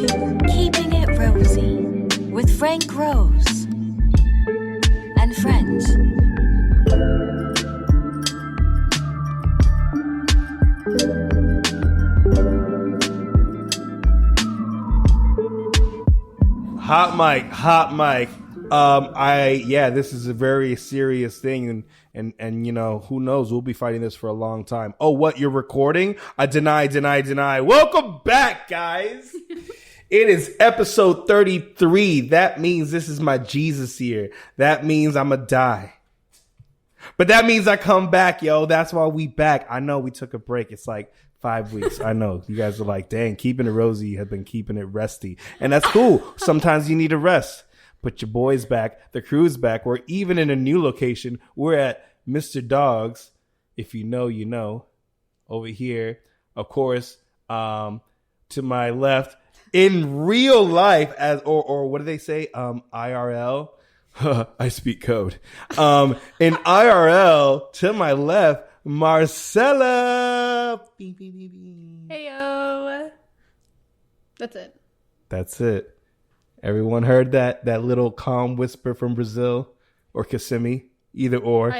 to Keeping It Rosy with Frank Rose and friends. Hot mic. This is a very serious thing, and you know, who knows? We'll be fighting this for a long time. Oh, what, you're recording? I deny. Welcome back, guys. It is episode 33. That means this is my Jesus year. That means I'ma die. But that means I come back, yo. That's why we back. I know we took a break. It's like 5 weeks. I know you guys are like, dang, keeping it Rosy have been keeping it resty. And that's cool. Sometimes you need a rest. But your boy's back. The crew's back. We're even in a new location. We're at Mr. Dog's. If you know, you know. Over here, of course, to my left, in real life, or what do they say? IRL. I speak code. In IRL, to my left, Marcella. Heyo. That's it. Everyone heard that little calm whisper from Brazil or Kissimmee, either or,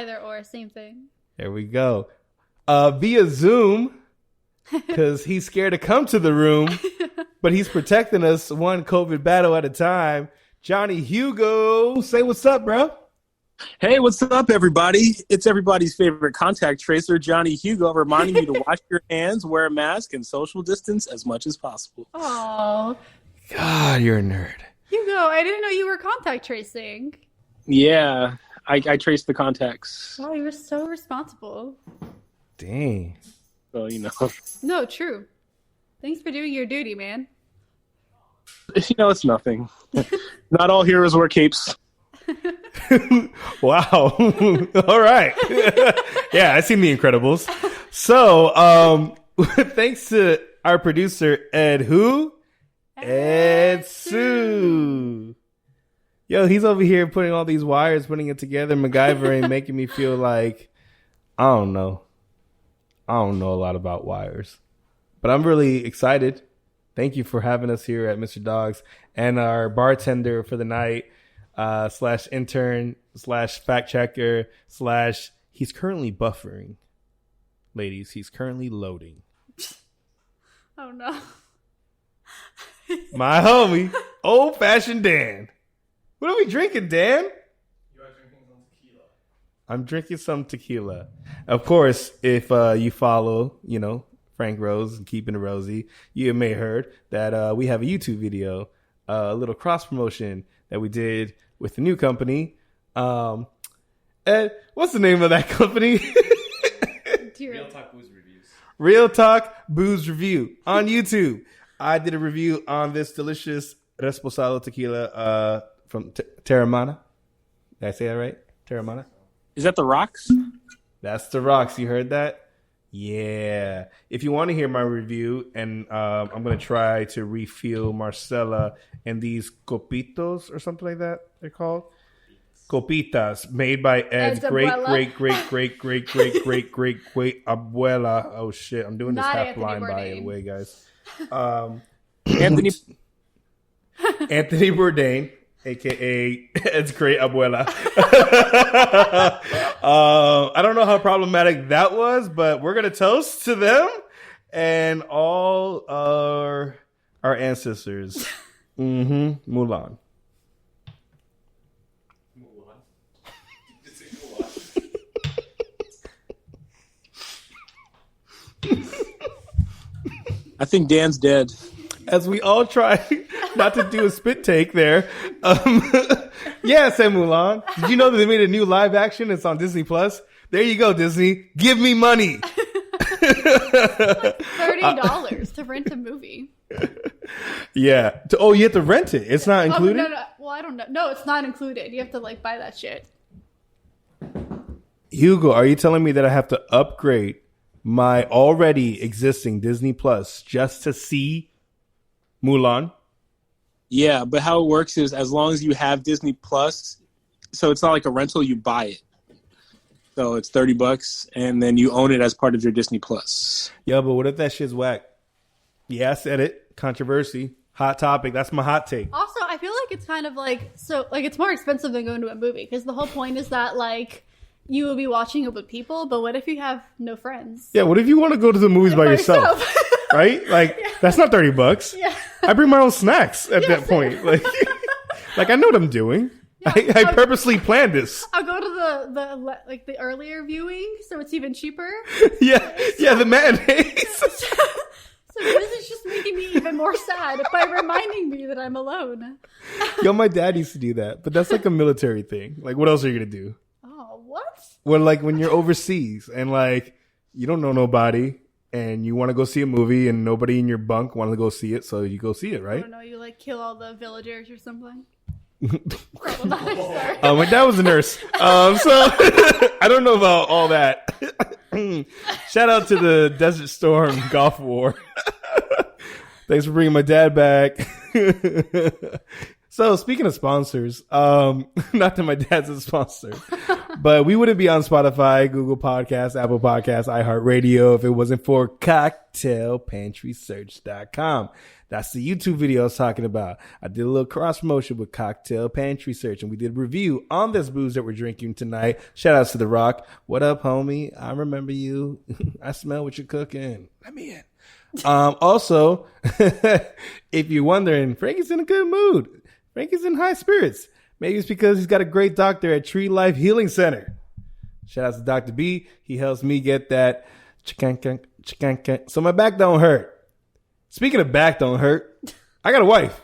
same thing. There we go. Via Zoom, because he's scared to come to the room, but he's protecting us one COVID battle at a time. Johnny Hugo, say what's up, bro. Hey, what's up, everybody? It's everybody's favorite contact tracer, Johnny Hugo, reminding you to wash your hands, wear a mask, and social distance as much as possible. Oh, God, you're a nerd. Hugo, I didn't know you were contact tracing. Yeah, I traced the contacts. Wow, you were so responsible. Dang. So, you know. No, true. Thanks for doing your duty, man. You know, it's nothing. Not all heroes wear capes. Wow. All right. Yeah, I've seen The Incredibles. So, thanks to our producer, Ed who? Ed Sue. Yo, he's over here putting all these wires, putting it together, MacGyver, and making me feel like, I don't know a lot about wires. But I'm really excited. Thank you for having us here at Mr. Dog's, and our bartender for the night, / intern / fact checker / he's currently buffering. Ladies, he's currently loading. Oh no. My homie, Old Fashioned Dan. What are we drinking, Dan? You are drinking some tequila. I'm drinking some tequila. Of course, if you follow, you know, Frank Rose and Keeping It Rosy, you may have heard that we have a YouTube video, a little cross promotion that we did with the new company. Ed, what's the name of that company? Real Talk Booze Reviews. Real Talk Booze Review on YouTube. I did a review on this delicious Reposado tequila from Terramana. Did I say that right? Terramana? Is that the rocks? That's the rocks. You heard that? Yeah. If you want to hear my review, and I'm going to try to refill Marcella and these copitos or something like that they're called. Copitas, made by Ed's great abuela. Oh shit, I'm doing this Not half Anthony blind by Bourdain. the way, guys. Anthony Bourdain, aka Ed's great abuela. I don't know how problematic that was, but we're gonna toast to them and all our ancestors. Mulan. I think Dan's dead. As we all try not to do a spit take there. Yeah, say Mulan. Did you know that they made a new live action? It's on Disney Plus. There you go, Disney. Give me money. $30 to rent a movie. Yeah. You have to rent it. It's not included? Oh, no. Well, I don't know. No, it's not included. You have to buy that shit. Hugo, are you telling me that I have to upgrade my already existing Disney Plus just to see Mulan? Yeah, but how it works is as long as you have Disney Plus, so it's not like a rental, you buy it. So it's $30 and then you own it as part of your Disney Plus. Yeah, but what if that shit's whack? Yeah, I said it. Controversy. Hot topic. That's my hot take. Also, I feel like it's kind of like it's more expensive than going to a movie because the whole point is that like you will be watching it with people. But what if you have no friends? Yeah. What if you want to go to the movies by yourself? Right? Like that's not $30. Yeah. I bring my own snacks at that point. Like, like I know what I'm doing. I purposely planned this. I'll go to the earlier viewing, so it's even cheaper. Yeah, the matinees. So this is just making me even more sad by reminding me that I'm alone. Yo, my dad used to do that, but that's like a military thing. Like, what else are you gonna do? Oh, what? Well, like when you're overseas and like you don't know nobody and you want to go see a movie and nobody in your bunk want to go see it, so you go see it, I right? don't know. You like kill all the villagers or something. My dad was a nurse, so I don't know about all that. Shout out to the Desert Storm Golf War. Thanks for bringing my dad back. So speaking of sponsors, not that my dad's a sponsor, but we wouldn't be on Spotify, Google Podcasts, Apple Podcasts, iHeartRadio if it wasn't for CocktailPantrySearch.com. That's the YouTube video I was talking about. I did a little cross promotion with Cocktail Pantry Search, and we did a review on this booze that we're drinking tonight. Shout outs to The Rock. What up, homie? I remember you. I smell what you're cooking. Let me in. Also, if you're wondering, Frankie's in a good mood. Frankie's in high spirits. Maybe it's because he's got a great doctor at Tree Life Healing Center. Shout out to Dr. B. He helps me get that so my back don't hurt. Speaking of back don't hurt, I got a wife.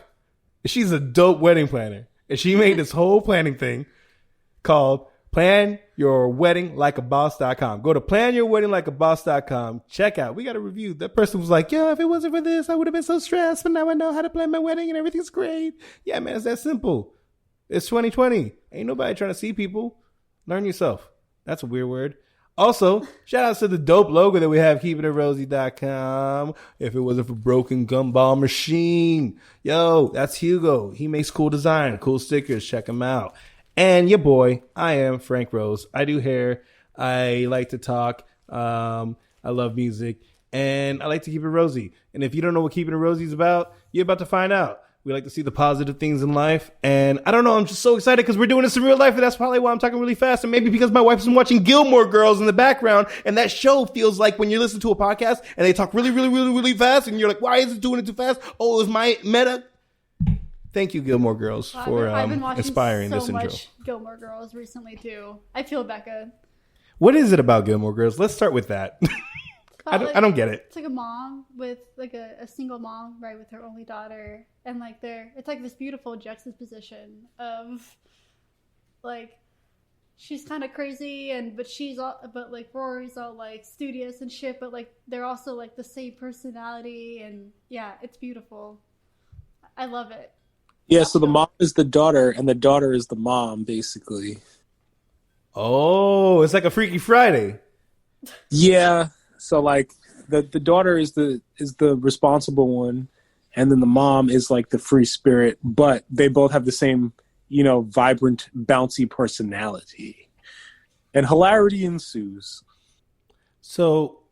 She's a dope wedding planner. And she made this whole planning thing called planyourweddinglikeaboss.com. Go to planyourweddinglikeaboss.com. Check out. We got a review. That person was like, yeah, if it wasn't for this, I would have been so stressed. But now I know how to plan my wedding and everything's great. Yeah, man, it's that simple. It's 2020. Ain't nobody trying to see people. Learn yourself. That's a weird word. Also, shout out to the dope logo that we have, keepingitRosy.com. If it wasn't for Broken Gumball Machine. Yo, that's Hugo. He makes cool design, cool stickers. Check him out. And your boy, I am Frank Rose. I do hair. I like to talk. I love music. And I like to keep it rosy. And if you don't know what Keeping It Rosy is about, you're about to find out. We like to see the positive things in life. And I don't know, I'm just so excited because we're doing this in real life. And that's probably why I'm talking really fast. And maybe because my wife's been watching Gilmore Girls in the background. And that show feels like when you listen to a podcast and they talk really, really, really, really fast. And you're like, why is it doing it too fast? Oh, it was my meta. Thank you, Gilmore Girls, for I've been watching inspiring so this intro. much Gilmore Girls recently too. I feel Becca. What is it about Gilmore Girls? Let's start with that. I don't get it. It's like a mom with like a single mom, right, with her only daughter, and like it's like this beautiful juxtaposition of like she's kind of crazy but like Rory's all like studious and shit, but like they're also like the same personality, and yeah, it's beautiful. I love it. Yeah, so the mom is the daughter, and the daughter is the mom, basically. Oh, it's like a Freaky Friday. Yeah. So like the daughter is the responsible one, and then the mom is like the free spirit, but they both have the same, vibrant, bouncy personality. And hilarity ensues. So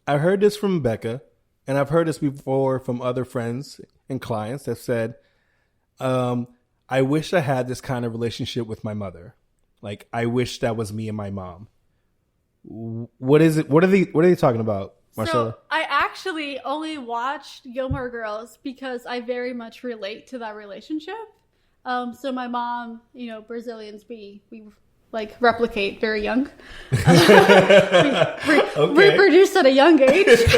I heard this from Becca, and I've heard this before from other friends and clients that said, I wish I had this kind of relationship with my mother. Like, I wish that was me and my mom. What is it? What are they talking about, Marcella? So I actually only watched Gilmore Girls because I very much relate to that relationship. So my mom, Brazilians, we like replicate very young. Reproduce at a young age. It's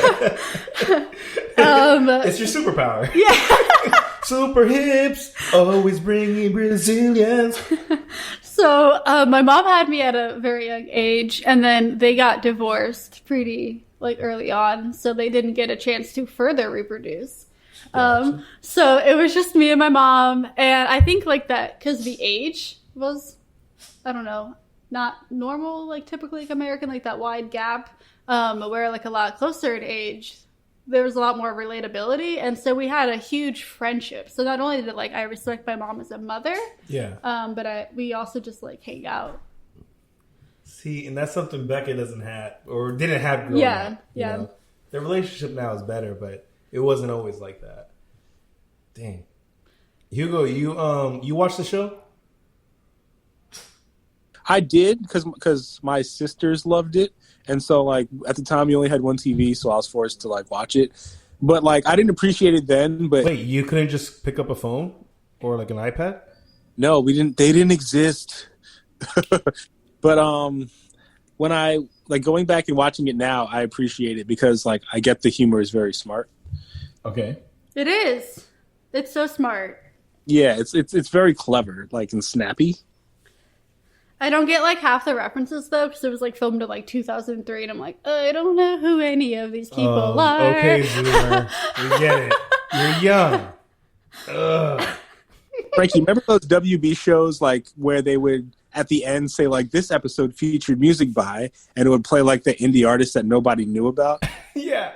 your superpower. Yeah. Super hips, always bringing Brazilians. So my mom had me at a very young age, and then they got divorced pretty like early on, so they didn't get a chance to further reproduce. Gotcha. So it was just me and my mom, and I think like that because the age was, I don't know, not normal, like typically like American, like that wide gap, where like a lot closer in age, there was a lot more relatability, and so we had a huge friendship. So not only did like I respect my mom as a mother, but we also just like hang out. See, and that's something Becca doesn't have or didn't have growing up. Yeah. Their relationship now is better, but it wasn't always like that. Dang. Hugo, you watched the show? I did because my sisters loved it, and so like at the time you only had one TV, so I was forced to like watch it. But like I didn't appreciate it then. But Wait, you couldn't just pick up a phone or like an iPad? no, we didn't. They didn't exist. But when I like going back and watching it now, I appreciate it because like I get the humor is very smart. Okay. It is. It's so smart. Yeah, it's very clever, like and snappy. I don't get like half the references though, because it was like filmed in like 2003, and I'm like, I don't know who any of these people are. Okay, Zoomer. We get it. You're young. Ugh. Frankie, remember those WB shows like where they would at the end say like this episode featured music by, and it would play like the indie artists that nobody knew about? Yeah.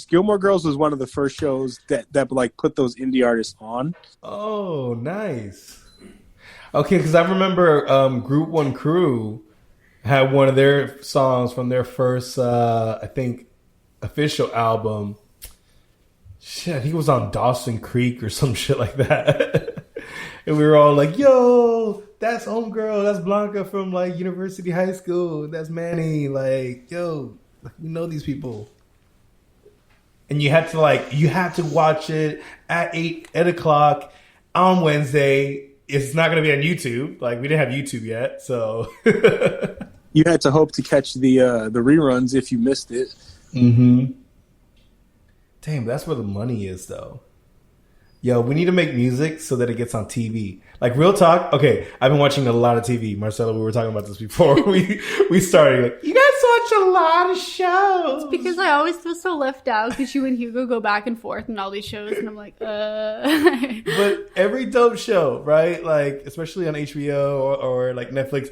Gilmore Girls was one of the first shows that like put those indie artists on. Oh, nice. Okay, because I remember Group One Crew had one of their songs from their first, I think, official album. Shit, I think it was on Dawson Creek or some shit like that. And we were all like, yo, that's homegirl, that's Blanca from like University High School, that's Manny, like, yo, we know these people. And you had to watch it at 8 o'clock on Wednesday. It's not going to be on YouTube. Like, we didn't have YouTube yet, so. You had to hope to catch the reruns if you missed it. Mm-hmm. Damn, that's where the money is, though. Yo, we need to make music so that it gets on TV. Like, real talk. Okay, I've been watching a lot of TV. Marcelo, we were talking about this before we started. Like, you guys watch a lot of shows. It's because I always feel so left out because you and Hugo go back and forth in all these shows, and I'm like, But every dope show, right? Like, especially on HBO or like Netflix.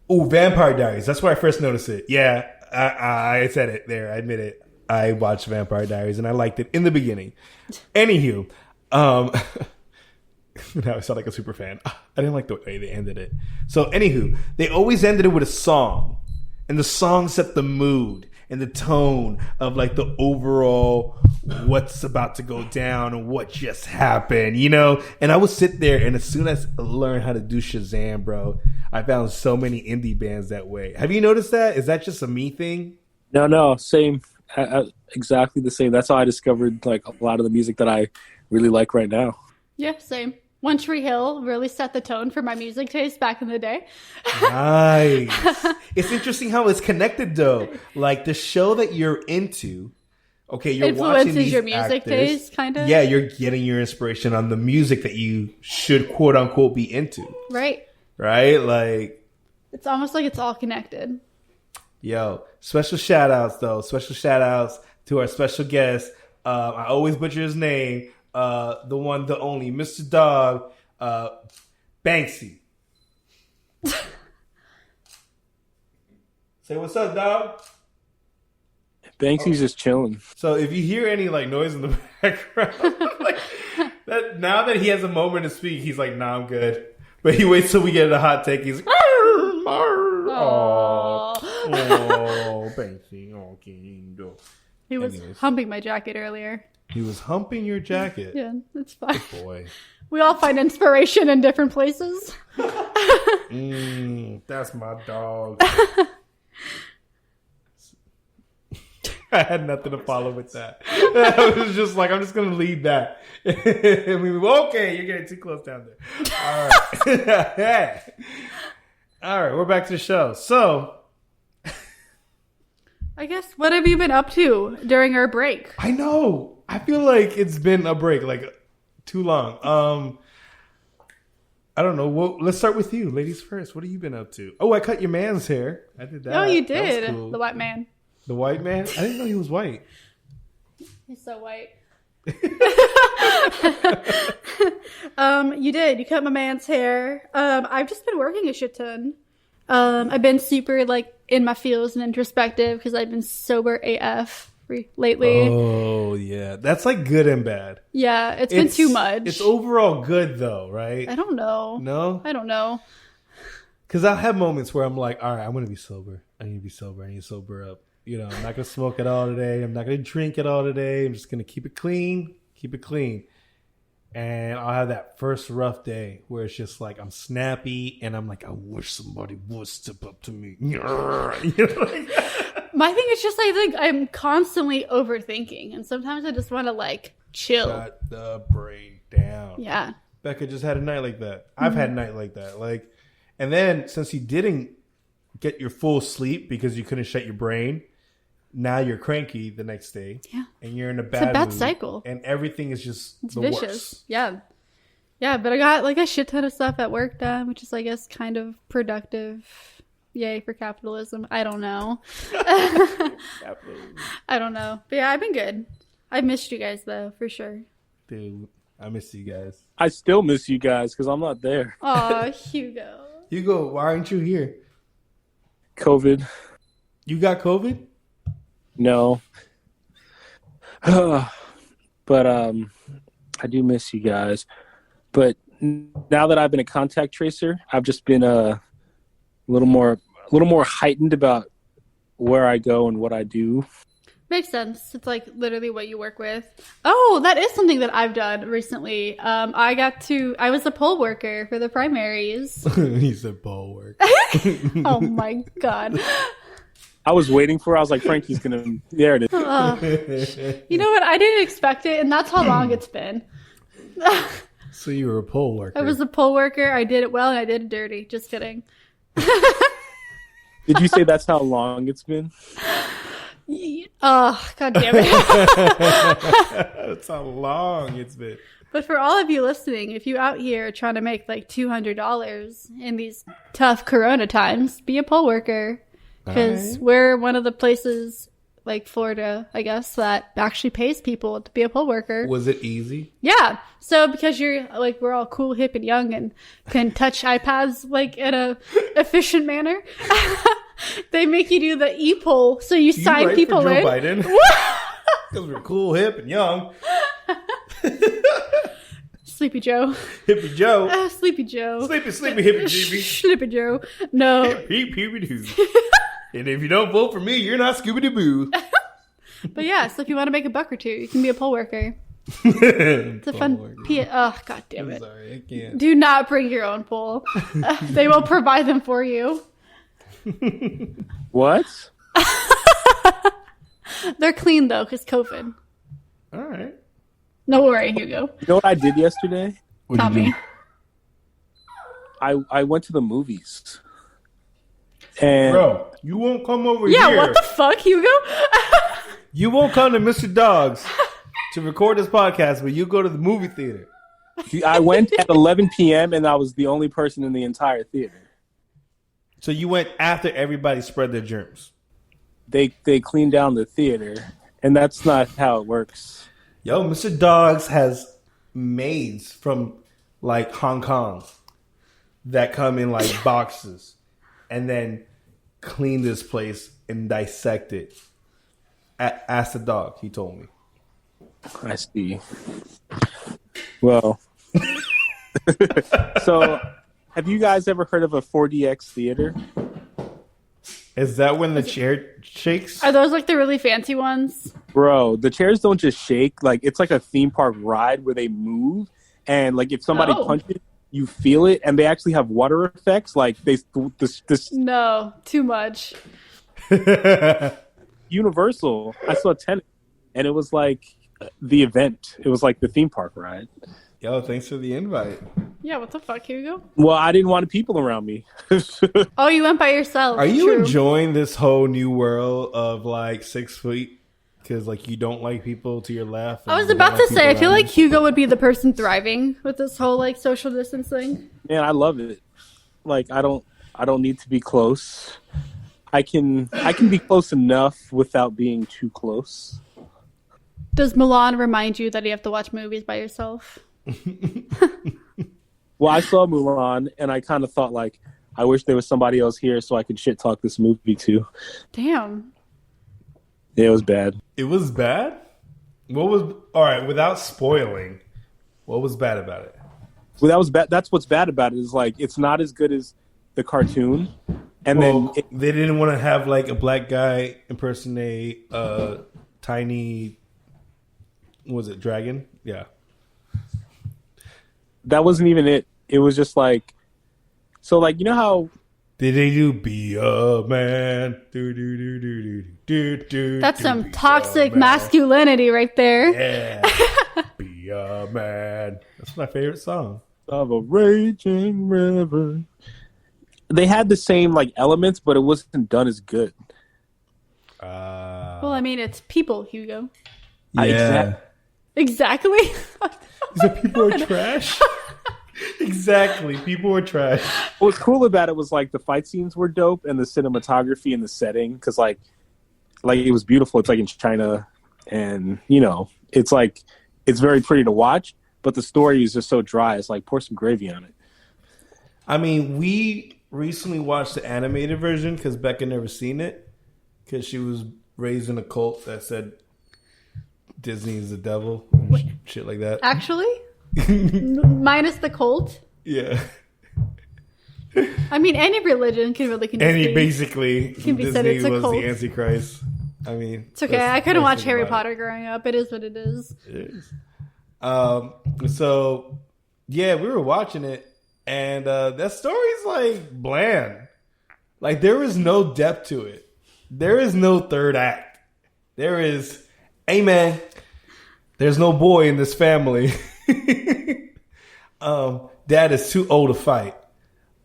Vampire Diaries. That's where I first noticed it. Yeah, I said it there. I admit it. I watched Vampire Diaries and I liked it in the beginning. Anywho, now I sound like a super fan. I didn't like the way they ended it. So anywho, they always ended it with a song. And the song set the mood and the tone of like the overall what's about to go down and what just happened, you know? And I would sit there, and as soon as I learned how to do Shazam, bro, I found so many indie bands that way. Have you noticed that? Is that just a me thing? No, same. Exactly the same. That's how I discovered like a lot of the music that I really like right now. yeah, same. One Tree Hill really set the tone for my music taste back in the day. Nice. It's interesting how it's connected, though. Like the show that you're into, okay, you're watching these your music actors. taste, kind of. Yeah, you're getting your inspiration on the music that you should quote unquote be into. Right. Right? Like, It's almost like it's all connected. yo, special shout outs though. Special shout outs to our special guest. I always butcher his name. The one, the only, Mr. Dog, Banksy. Say what's up, dog. Banksy's just chilling. So if you hear any like noise in the background, like that, now that he has a moment to speak, he's like, "Nah, I'm good." But he waits till we get a hot take. He's like, "Oh, Banksy, okay." He was Anyways. humping my jacket earlier. He was humping your jacket. Yeah, it's fine. Boy, We all find inspiration in different places. that's my dog. I had nothing to follow with that. I was just like, I'm just going to leave that. And we were, okay, you're getting too close down there. All right. All right, we're back to the show. So, I guess, what have you been up to during our break? I know. I feel like it's been a break, like too long. I don't know. Well, let's start with you, ladies first. What have you been up to? Oh, I cut your man's hair. I did that. Oh, you That was did. cool. The white man. The white man? I didn't know he was white. He's so white. You did. You cut my man's hair. I've just been working a shit ton. I've been super like in my feels and introspective because I've been sober AF lately. Oh, yeah. That's like good and bad. Yeah, it's been too much. It's overall good though, right? I don't know. No? I don't know. Because I'll have moments where I'm like, all right, I'm going to be sober. I need to be sober. I need to sober up. You know, I'm not going to smoke at all today. I'm not going to drink at all today. I'm just going to keep it clean, keep it clean. And I'll have that first rough day where it's just like I'm snappy and I'm like, I wish somebody would step up to me. You know, like My thing is just I think I'm constantly overthinking, and sometimes I just want to like chill. shut the brain down. Yeah. Becca just had a night like that. I've had a night like that. Like, and then since you didn't get your full sleep because you couldn't shut your brain, now you're cranky the next day. Yeah. And you're in a It's a bad mood, cycle. and everything is just It's the vicious. worst. Yeah. Yeah, but I got like a shit ton of stuff at work done, which is I guess kind of productive. Yay for capitalism. I don't know. I don't know. But yeah, I've been good. I missed you guys though, for sure. Dude, I miss you guys. I still miss you guys because I'm not there. Aw, Hugo. Hugo, why aren't you here? COVID. You got COVID? No. But I do miss you guys. But now that I've been a contact tracer, I've just been a little more heightened about where I go and what I do. Makes sense. It's like literally what you work with. Oh, that is something that I've done recently. I was a poll worker for the primaries. He's a ball work. Oh my God. I was waiting for it. I was like, Frankie's going to... There it is. You know what? I didn't expect it, and that's how long it's been. So you were a poll worker. I was a poll worker. I did it well, and I did it dirty. Just kidding. Did you say that's how long it's been? Oh, God damn it. That's how long it's been. But for all of you listening, if you out here trying to make like $200 in these tough Corona times, be a poll worker. Because we're one of the places, like Florida, I guess, that actually pays people to be a poll worker. Was it easy? Yeah. So because you're like, we're all cool, hip, and young and can touch iPads like in a efficient manner, they make you do the e-poll. So you sign people for Joe in. Biden? Because we're cool, hip, and young. Sleepy Joe. Hippie Joe. Sleepy Joe. Sleepy, hippie, jeepy. Sleepy Joe. No. Peep, peepy doo. And if you don't vote for me, you're not Scooby Doo. But yeah, so if you want to make a buck or two, you can be a poll worker. It's a fun. Oh, God damn I'm it. sorry, I can't. Do not bring your own poll. They will provide them for you. What? They're clean though, because COVID. All right. No worry, Hugo. You know what I did yesterday? Tell me. I went to the movies. And Bro, you won't come over Yeah, here. what the fuck, Hugo? You won't come to Mr. Dogs to record this podcast, but you go to the movie theater. I went at 11 p.m. and I was the only person in the entire theater. So you went after everybody spread their germs. They cleaned down the theater, and that's not how it works. Yo, Mr. Dogs has maids from like Hong Kong that come in like boxes and then clean this place and dissect it. Ask the dog, he told me. I see. Well, so have you guys ever heard of a 4DX theater? Is that when the chair shakes? Are those like the really fancy ones? Bro, the chairs don't just shake. Like, it's like a theme park ride where they move. And, like, if somebody punches, you feel it. And they actually have water effects. Like, this No, too much. Universal. I saw Tenet. And it was like the event. It was like the theme park ride. Yo, thanks for the invite. Yeah, what the fuck, Hugo? Well, I didn't want people around me. Oh, you went by yourself. Are you True. enjoying this whole new world of like 6 feet? Because like you don't like people to your left. I was you about don't to like say, I people feel around like you. Hugo would be the person thriving with this whole like social distance thing. Man, I love it. Like, I don't need to be close. I can be close enough without being too close. Does Milan remind you that you have to watch movies by yourself? Well, I saw Mulan, and I kind of thought, like, I wish there was somebody else here so I could shit talk this movie too. Damn. Yeah, it was bad. It was bad? What was... All right, without spoiling, what was bad about it? Well, that was bad. That's what's bad about it is, like, it's not as good as the cartoon. And Well, then they didn't want to have like a black guy impersonate a tiny Was it Dragon? Yeah. That wasn't even it. It was just like, so like, you know how Did they do Be a Man? Do, do, do, do, do, do, do, That's do, some be toxic a man. masculinity right there. Yeah. Be a Man. That's my favorite song. of a raging river. They had the same like elements, but it wasn't done as good. Well, I mean, it's people, Hugo. Yeah. Exactly. He said people are trash. Exactly. People are trash. What was cool about it was like the fight scenes were dope and the cinematography and the setting, because like it was beautiful. It's like in China, and you know, it's like it's very pretty to watch, but the story is just so dry. It's like pour some gravy on it. I mean, we recently watched the animated version because Becca never seen it because she was raised in a cult that said Disney is the devil and shit like that. Actually, minus the cult. Yeah. I mean, any religion can really And he be. basically Can be said Disney it's a was cult. the Antichrist. I mean, It's okay. I couldn't watch Harry Potter growing up. It is what it is. It is. So yeah, we were watching it, and that story's like bland. Like there is no depth to it. There is no third act. There is, hey man, there's no boy in this family. Dad is too old to fight.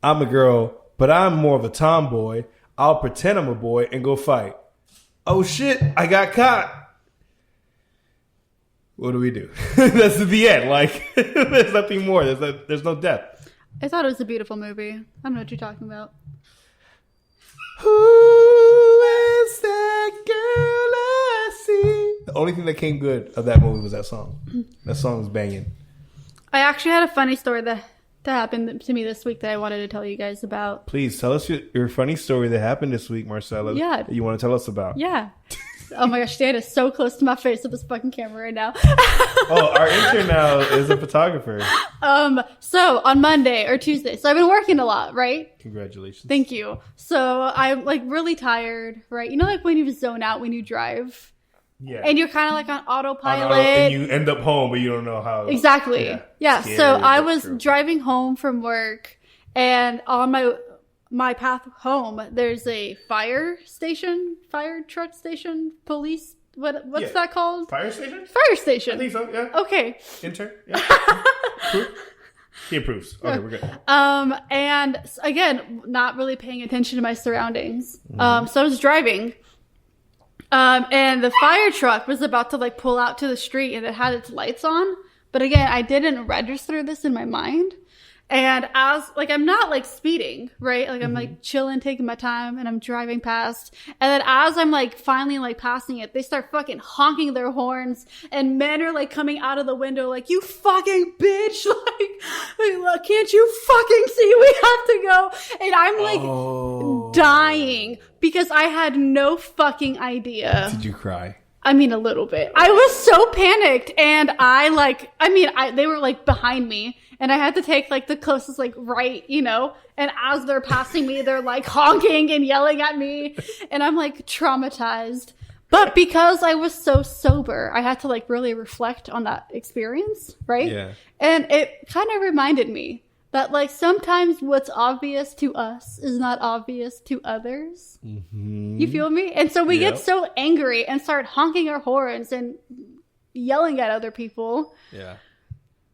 I'm a girl, but I'm more of a tomboy. I'll pretend I'm a boy and go fight. Oh shit, I got caught. What do we do? That's the end. Like, there's nothing more. There's no depth. I thought it was a beautiful movie. I don't know what you're talking about. Who is that girl I see? The only thing that came good of that movie was that song. That song was banging. I actually had a funny story that happened to me this week that I wanted to tell you guys about. Please tell us your funny story that happened this week, Marcella. Yeah. That you want to tell us about. Yeah. Oh my gosh, Dan is so close to my face with this fucking camera right now. Oh, our intern now is a photographer. So on Monday or Tuesday, so I've been working a lot, right? Congratulations. Thank you. So I'm like really tired, right? You know, like when you zone out when you drive, Yeah. and you're kind of like on autopilot, and you end up home, but you don't know how. Exactly. Yeah. Scary, So I but was true. driving home from work, and on my path home, there's a fire truck station, police. What's Yeah. that called? Fire station? Fire station. I think so, yeah. Okay. Intern? Yeah. Approve? He approves. Okay, we're good. And again, not really paying attention to my surroundings. So I was driving. And the fire truck was about to like pull out to the street, and it had its lights on. But again, I didn't register this in my mind. And as like, I'm not like speeding, right? Like I'm like chilling, taking my time, and I'm driving past. And then as I'm like finally like passing it, they start fucking honking their horns, and men are like coming out of the window like, you fucking bitch. Like, can't you fucking see we have to go? And I'm like dying because I had no fucking idea. Did you cry? I mean, a little bit. I was so panicked, and they were like behind me, and I had to take like the closest like right, you know, and as they're passing me, they're like honking and yelling at me, and I'm like traumatized. But because I was so sober, I had to like really reflect on that experience, right? Yeah. And it kind of reminded me that like sometimes what's obvious to us is not obvious to others. Mm-hmm. You feel me? And so we Yep. get so angry and start honking our horns and yelling at other people. Yeah.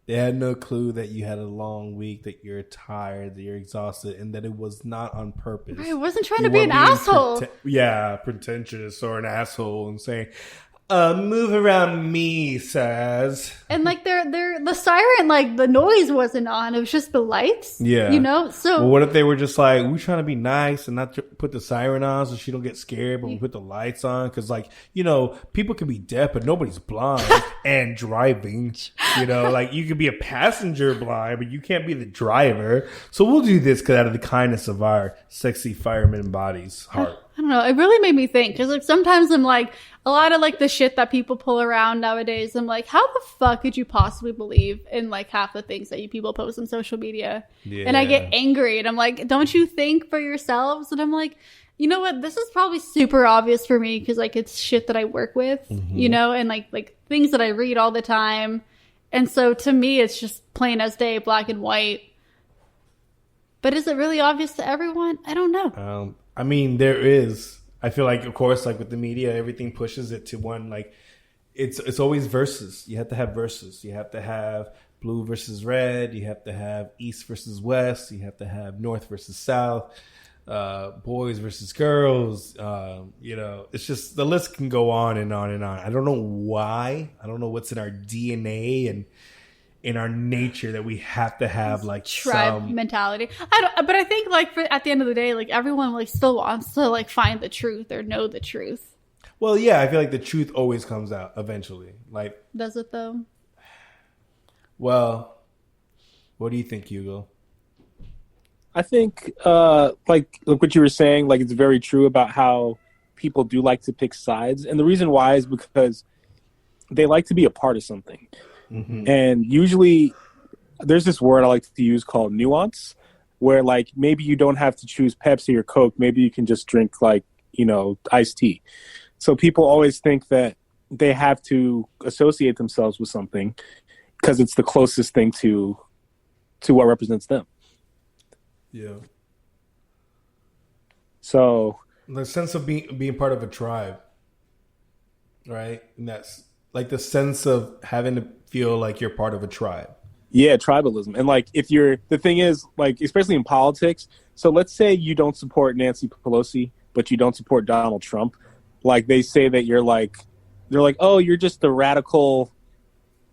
They had no clue that you had a long week, that you're tired, that you're exhausted, and that it was not on purpose. I wasn't trying You to be an weren't being asshole. pretentious or an asshole and saying, move around me, Saz. And like the siren, like the noise wasn't on. It was just the lights. Yeah. You know? So Well, what if they were just like, we're trying to be nice and not put the siren on so she don't get scared, but we put the lights on? Because, like, you know, people can be deaf, but nobody's blind and driving. You know, like, you could be a passenger blind, but you can't be the driver. So we'll do this because out of the kindness of our sexy fireman bodies heart. I don't know. It really made me think, because like sometimes I'm like, a lot of like the shit that people pull around nowadays, I'm like, how the fuck could you possibly believe in like half the things that you people post on social media? Yeah. And I get angry, and I'm like, don't you think for yourselves? And I'm like, you know what? This is probably super obvious for me because like it's shit that I work with, you know, and like things that I read all the time. And so to me, it's just plain as day, black and white. But is it really obvious to everyone? I don't know. I mean, there is. I feel like, of course, like with the media, everything pushes it to one. Like, it's always verses. You have to have verses. You have to have blue versus red. You have to have east versus west. You have to have north versus south. Boys versus girls. You know, it's just the list can go on and on and on. I don't know why. I don't know what's in our DNA and in our nature that we have to have like tribe mentality. But I think like at the end of the day, like everyone like still wants to like find the truth or know the truth. Well, yeah, I feel like the truth always comes out eventually. Like, does it though? Well, what do you think, Hugo? I think like what you were saying, like it's very true about how people do like to pick sides, and the reason why is because they like to be a part of something. And usually there's this word I like to use called nuance, where like maybe you don't have to choose Pepsi or Coke. Maybe you can just drink like, you know, iced tea. So people always think that they have to associate themselves with something because it's the closest thing to what represents them. Yeah. So the sense of being part of a tribe, right? And that's like the sense of having to feel like you're part of a tribe. Yeah, tribalism. And like the thing is, like, especially in politics, so let's say you don't support Nancy Pelosi, but you don't support Donald Trump. Like they say that they're like, oh, you're just a radical,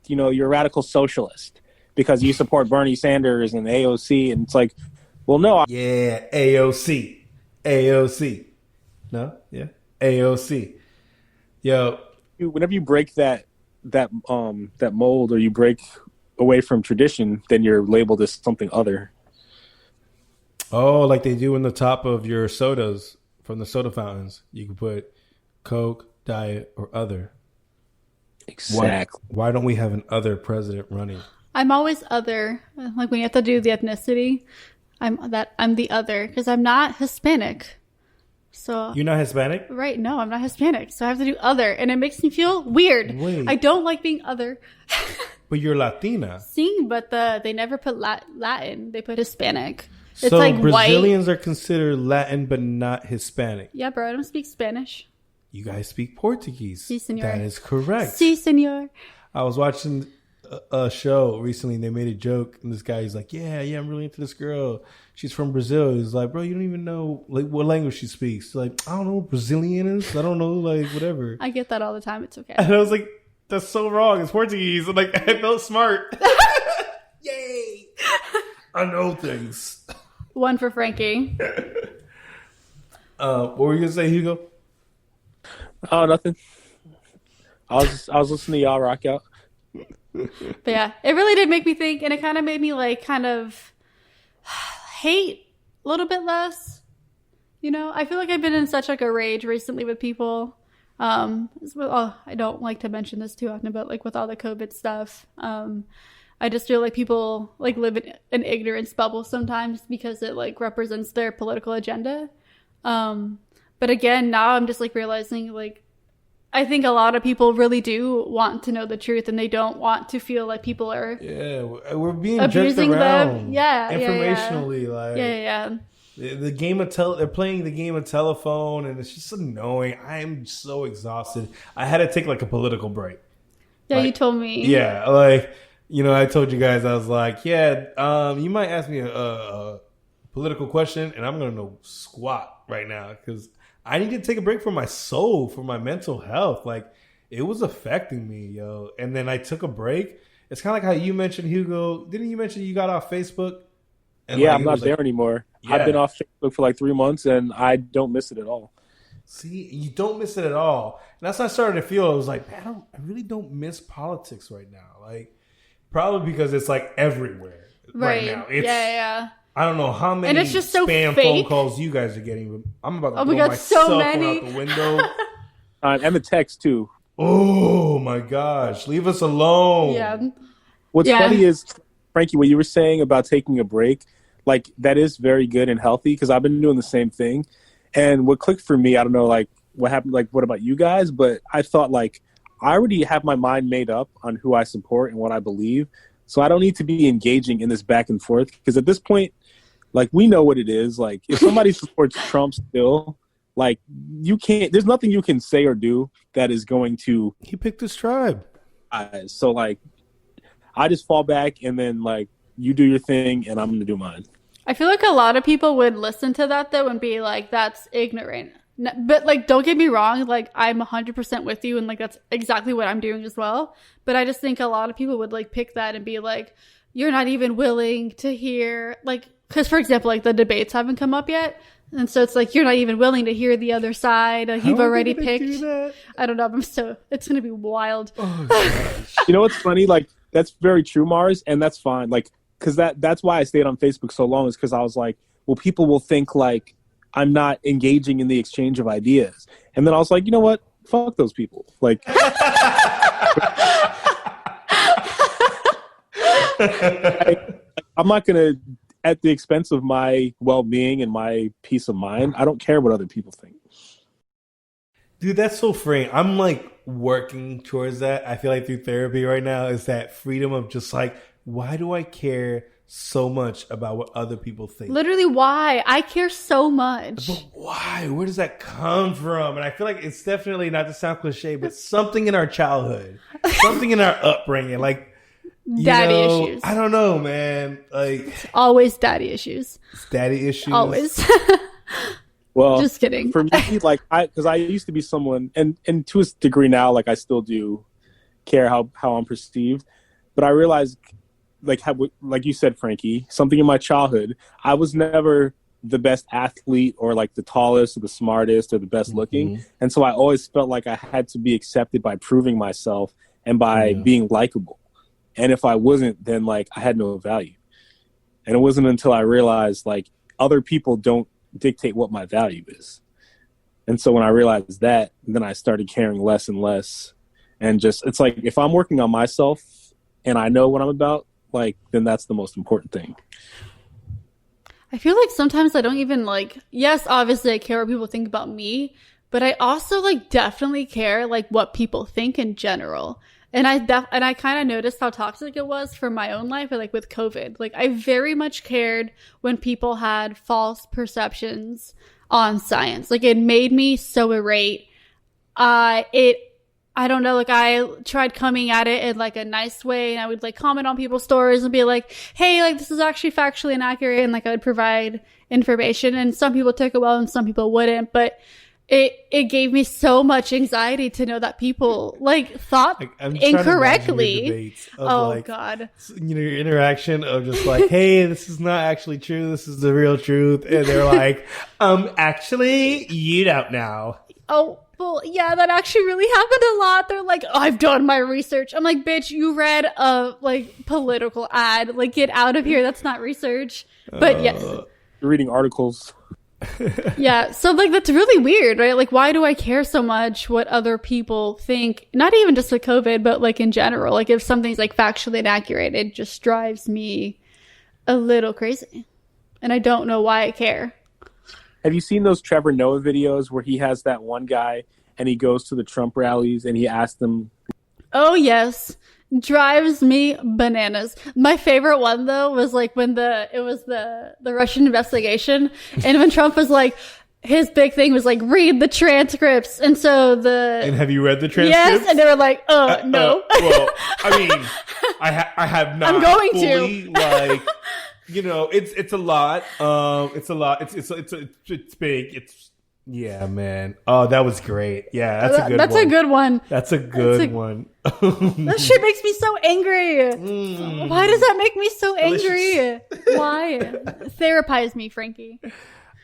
you know, you're a radical socialist because you support Bernie Sanders and AOC. And it's like, well, no. Yeah, AOC. No? Yeah. AOC. Yo. Whenever you break that mold or you break away from tradition, then you're labeled as something other. Oh, like they do in the top of your sodas from the soda fountains. You can put Coke, Diet, or other. Exactly. Why don't we have an other president running? I'm always other. Like when you have to do the ethnicity, I'm the other because I'm not Hispanic. So you're not Hispanic? Right. No, I'm not Hispanic. So I have to do other. And it makes me feel weird. Wait. I don't like being other. But you're Latina. See, but they never put Latin. They put Hispanic. It's so like Brazilians white. are considered Latin but not Hispanic. Yeah, bro. I don't speak Spanish. You guys speak Portuguese. Sí, señor. That is correct. Sí, señor. I was watching a show recently and they made a joke and this guy is like, yeah, I'm really into this girl. She's from Brazil. He's like, bro, you don't even know like what language she speaks. Like, I don't know what Brazilian is. I don't know, like whatever. I get that all the time. It's okay. And I was like, that's so wrong. It's Portuguese. And like I felt smart. Yay. I know things. One for Frankie. What were you gonna say, Hugo? Oh, nothing. I was listening to y'all rock out. But yeah, it really did make me think, and it kind of made me like kind of hate a little bit less. You know, I feel like I've been in such like a rage recently with people. I don't like to mention this too often, but like with all the COVID stuff, I just feel like people like live in an ignorance bubble sometimes because it like represents their political agenda. But again, now I'm just like realizing like I think a lot of people really do want to know the truth and they don't want to feel like people are we're being abusing judged around. them. Yeah, informationally, like yeah. The game of they're playing the game of telephone, and it's just annoying. I am so exhausted. I had to take like a political break. Yeah, like, you told me. Yeah, like I told you guys I was like, you might ask me a political question, and I'm gonna know squat right now because I need to take a break for my soul, for my mental health. Like it was affecting me, yo. And then I took a break. It's kind of like how you mentioned, Hugo. Didn't you mention you got off Facebook? And yeah, I'm not there anymore. Yeah. I've been off Facebook for like 3 months, and I don't miss it at all. See, you don't miss it at all. And that's when I started to feel, I was like, man, I really don't miss politics right now. Like, probably because it's like everywhere right now. It's, yeah. I don't know how many and it's just so spam fake. phone calls you guys are getting. I'm about to blow got my so cell many. phone out the window. And the text, too. Oh, my gosh. Leave us alone. Yeah. What's funny is, Frankie, what you were saying about taking a break, like that is very good and healthy because I've been doing the same thing. And what clicked for me, I don't know, like what happened, like what about you guys? But I thought like I already have my mind made up on who I support and what I believe. So I don't need to be engaging in this back and forth, because at this point, like, we know what it is. Like, if somebody supports Trump still, like, you can't, there's nothing you can say or do that is going to. He picked his tribe. So, like, I just fall back and then, like, you do your thing and I'm going to do mine. I feel like a lot of people would listen to that, though, and be like, that's ignorant. But, like, don't get me wrong. Like, I'm 100% with you, and, like, that's exactly what I'm doing as well. But I just think a lot of people would, like, pick that and be like, you're not even willing to hear, like, because, for example, like, the debates haven't come up yet. And so it's like, you're not even willing to hear the other side. You've already picked. I don't know. It's going to be wild. Oh, you know what's funny? Like, that's very true, Mars, and that's fine. Like, because that's why I stayed on Facebook so long, is because I was like, well, people will think, like, I'm not engaging in the exchange of ideas. And then I was like, you know what? Fuck those people. Like, I'm not going to, at the expense of my well-being and my peace of mind, I don't care what other people think. Dude, that's so freeing. I'm like working towards that. I feel like through therapy right now is that freedom of just like, why do I care so much about what other people think? Literally, why? I care so much. But why? Where does that come from? And I feel like it's definitely, not to sound cliche, but something in our childhood, something in our upbringing, like, daddy issues. I don't know, man. Like, it's always daddy issues. It's daddy issues. Always. Well, just kidding. For me, like, because I used to be someone, and to a degree now, like, I still do care how I'm perceived, but I realized, like, like you said, Frankie, something in my childhood, I was never the best athlete or like the tallest or the smartest or the best looking, and so I always felt like I had to be accepted by proving myself and by being likable. And if I wasn't, then, like, I had no value. And it wasn't until I realized, like, other people don't dictate what my value is. And so when I realized that, then I started caring less and less. And just, it's like, if I'm working on myself and I know what I'm about, like, then that's the most important thing. I feel like sometimes I don't even, like, yes, obviously I care what people think about me, but I also, like, definitely care, like, what people think in general. And I kind of noticed how toxic it was for my own life, like with COVID. Like, I very much cared when people had false perceptions on science. Like, it made me so irate. I don't know, like, I tried coming at it in, like, a nice way, and I would, like, comment on people's stories and be like, hey, like, this is actually factually inaccurate, and, like, I would provide information, and some people took it well and some people wouldn't, but it gave me so much anxiety to know that people, like, thought like, I'm incorrectly. Oh, like, God. You know, your interaction of just like, hey, this is not actually true. This is the real truth. And they're like, actually, you don't know. Oh, well, yeah, that actually really happened a lot. They're like, oh, I've done my research. I'm like, bitch, you read a, like, political ad. Like, get out of here. That's not research. But yes. You're reading articles. Yeah, so, like, that's really weird, right? Like, why do I care so much what other people think? Not even just with COVID, but, like, in general. Like, if something's, like, factually inaccurate, it just drives me a little crazy. And I don't know why I care. Have you seen those Trevor Noah videos where he has that one guy and he goes to the Trump rallies and he asks them? Oh, yes. Drives me bananas. My favorite one, though, was like when it was the Russian investigation, and when Trump was like, his big thing was like, read the transcripts. And so and have you read the transcripts? Yes, and they were like, no. Well, I mean, I have not. I'm going fully, to. Like, you know, it's a lot. It's a lot. It's big. Yeah, man. Oh, that was great. Yeah, that's a good one. That's a good one. That's a good one. That shit makes me so angry. Why does that make me so angry? Why? Therapize me, Frankie.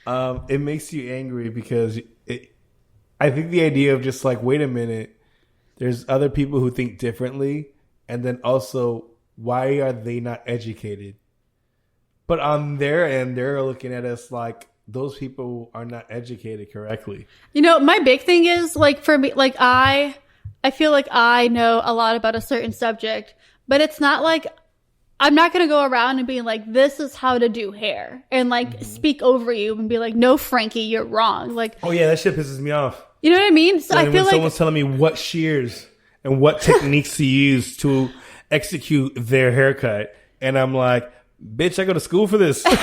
It makes you angry because I think the idea of just like, wait a minute, there's other people who think differently, and then also, why are they not educated? But on their end, they're looking at us like, those people are not educated correctly. You know, my big thing is, like, for me, like, I feel like I know a lot about a certain subject, but it's not like I'm not going to go around and be like, this is how to do hair and like speak over you and be like, no, Frankie, you're wrong. Like, Oh yeah, that shit pisses me off. you know what I mean? So I When feel like someone's telling me what shears and what techniques to use to execute their haircut, and I'm like, bitch, I go to school for this. so that's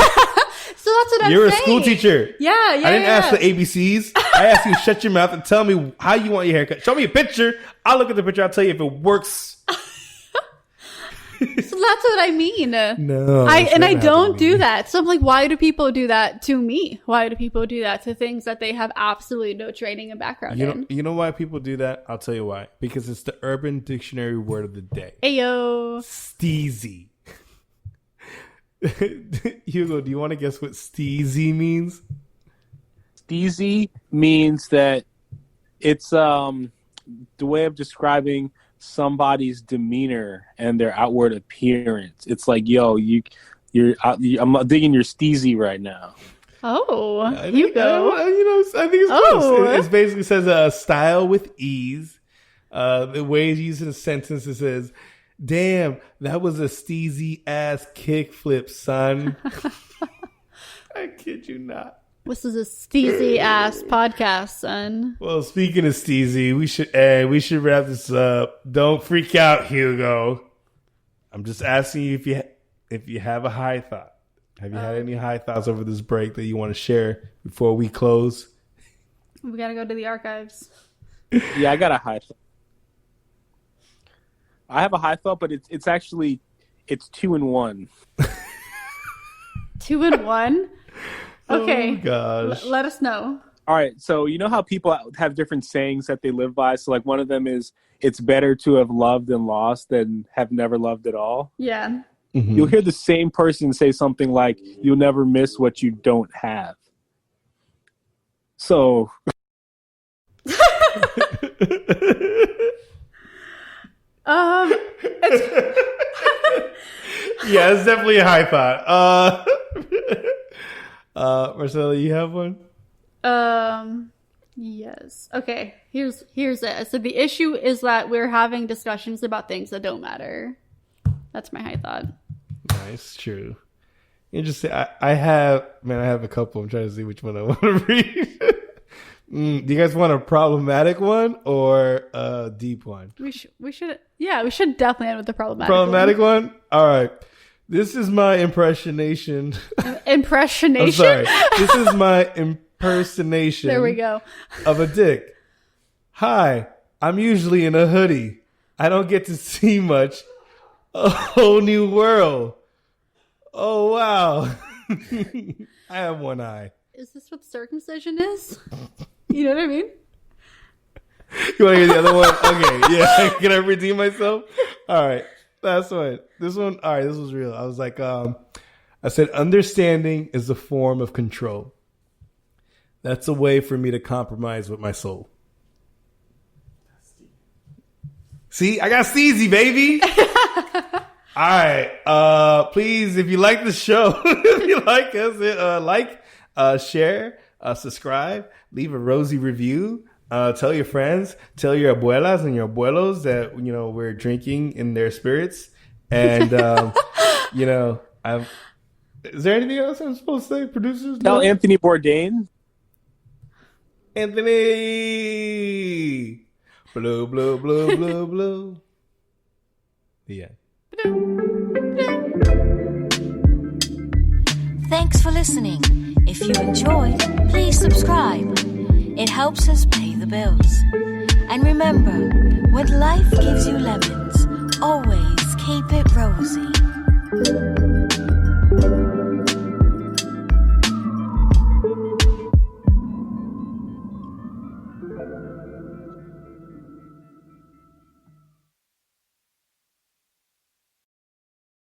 what I'm You're a saying. school teacher. Yeah. I didn't ask the ABCs. I asked you to shut your mouth and tell me how you want your haircut. Show me a picture. I'll look at the picture. I'll tell you if it works. So that's what I mean. No. I don't do that. So I'm like, why do people do that to me? Why do people do that to things that they have absolutely no training and background in? You know why people do that? I'll tell you why. Because it's the Urban Dictionary word of the day. Ayo. Steezy. Hugo, do you want to guess what steezy means? Steezy means that it's the way of describing somebody's demeanor and their outward appearance. It's like, yo, I'm digging your steezy right now. Oh, I Hugo. think it's close. It basically says style with ease. The way it's used in a sentence, it says, damn, that was a steezy ass kickflip, son. I kid you not. This is a steezy ass podcast, son. Well, speaking of steezy, we should wrap this up. Don't freak out, Hugo. I'm just asking you if you have a high thought. Have you had any high thoughts over this break that you want to share before we close? We gotta go to the archives. Yeah, I got a high thought. I have a high thought, but it's actually 2 in 1. 2 in 1? Okay. Oh, gosh. Let us know. All right, so you know how people have different sayings that they live by? So like one of them is, it's better to have loved and lost than have never loved at all. Yeah. Mm-hmm. You'll hear the same person say something like, you'll never miss what you don't have. So... Yeah, it's definitely a high thought. Marcella, you have one? Yes. Okay. Here's it. So the issue is that we're having discussions about things that don't matter. That's my high thought. Nice, true. Interesting. I have a couple. I'm trying to see which one I want to read. Do you guys want a problematic one or a deep one? We should definitely end with the Problematic one? All right. This is my impressionation. Impressionation? I'm sorry. This is my impersonation. There we go. Of a dick. Hi, I'm usually in a hoodie. I don't get to see much. A whole new world. Oh, wow. I have one eye. Is this what circumcision is? You know what I mean? You want to hear the other one? Okay, yeah. Can I redeem myself? All right. Last one. This one, all right, this was real. I was like, I said, understanding is a form of control. That's a way for me to compromise with my soul. See, I got steezy, baby. All right. Please, if you like the show, if you like us, share, subscribe, leave a Rosey review. Tell your friends, tell your abuelas and your abuelos that, you know, we're drinking in their spirits. And, you know, is there anything else I'm supposed to say? Producers? Tell Anthony Bourdain. Anthony! Blue, blue, blue, blue, blue. Yeah. Thanks for listening. If you enjoyed, please subscribe. It helps us pay the bills. And remember, when life gives you lemons, always keep it rosy.